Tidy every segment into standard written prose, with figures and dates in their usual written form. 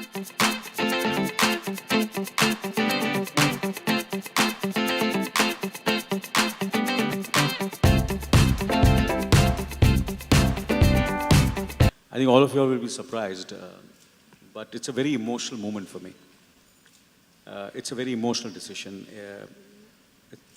I think all of you all will be surprised, but it's a very emotional moment for me. It's a very emotional decision.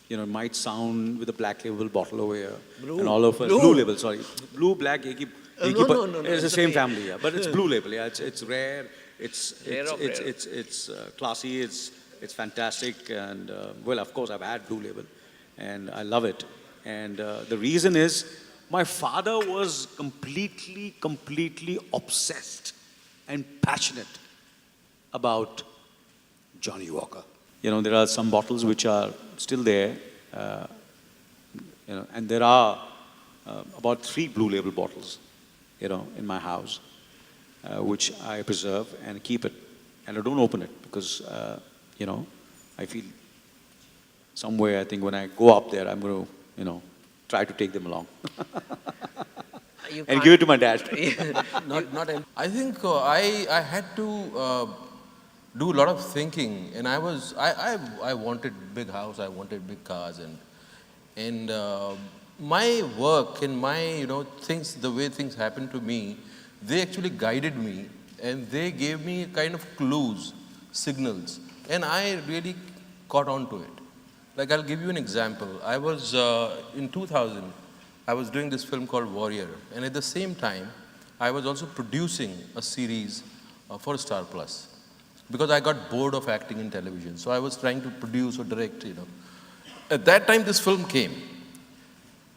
It might sound with a black label bottle over here, Blue. and all of us Blue. blue label. Sorry, blue, black, No. It's the It's same okay. family, yeah. But it's blue label. Yeah, it's rare. It's Rare of rare. it's classy. It's fantastic, and well, of course, I've had blue label, and I love it. And the reason is, my father was completely obsessed and passionate about Johnny Walker. There are some bottles which are still there, and there are about 3 blue label bottles, in my house, which I preserve and keep it. And I don't open it because, I feel somewhere, I think when I go up there, I'm going to, try to take them along. And give it to my dad. I think I had to do a lot of thinking, and I wanted big house, I wanted big cars, and my work and my things, the way things happened to me, they actually guided me, and they gave me kind of clues, signals, and I really caught on to it. Like, I'll give you an example. I was in 2000. I was doing this film called Warrior, and at the same time, I was also producing a series for Star Plus, because I got bored of acting in television. So I was trying to produce or direct, At that time, this film came,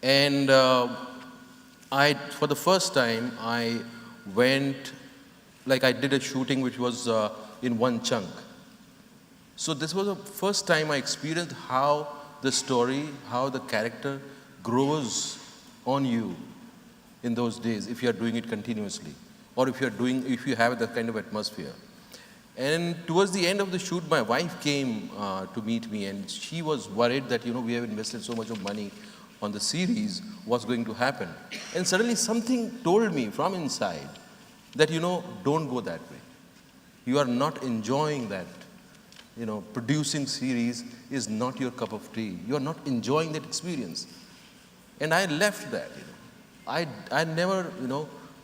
and for the first time, I went, like I did a shooting which was in one chunk. So this was the first time I experienced how the story, how the character grows on you in those days, if you are doing it continuously, or if you have that kind of atmosphere. And towards the end of the shoot, my wife came to meet me, and she was worried that, we have invested so much of money on the series, what's going to happen? And suddenly something told me from inside that, don't go that way. You are not enjoying that. Producing series is not your cup of tea. You are not enjoying that experience. And I left that, I never,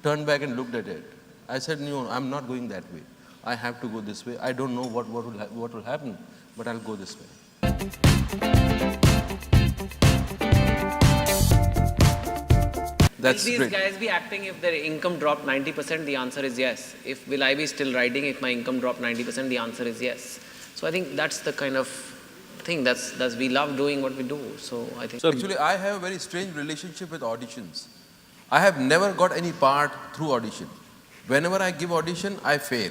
turned back and looked at it. I said, I'm not going that way. I have to go this way. I don't know what will happen, but I'll go this way. Will these guys be acting if their income dropped 90%? The answer is yes. Will I be still writing if my income dropped 90%? The answer is yes. So I think that's the kind of thing that's we love doing what we do. So I think. So actually, I have a very strange relationship with auditions. I have never got any part through audition. Whenever I give audition, I fail.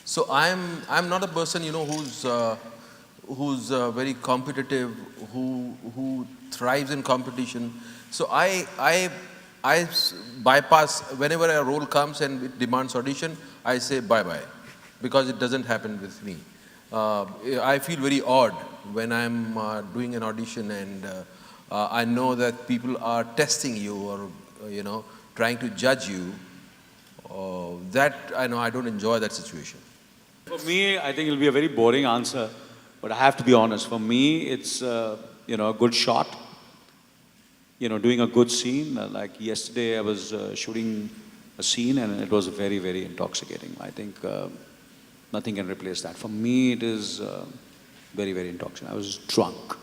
So I'm not a person who's very competitive, who thrives in competition. So I bypass whenever a role comes and it demands audition. I say bye-bye, because it doesn't happen with me. I feel very odd when I'm doing an audition and I know that people are testing you or trying to judge you. That I know I don't enjoy that situation. For me, I think it'll be a very boring answer, but I have to be honest. For me, it's a good shot. Doing a good scene. Like yesterday, I was shooting a scene, and it was very intoxicating. I think nothing can replace that. For me, it is very intoxicating. I was drunk.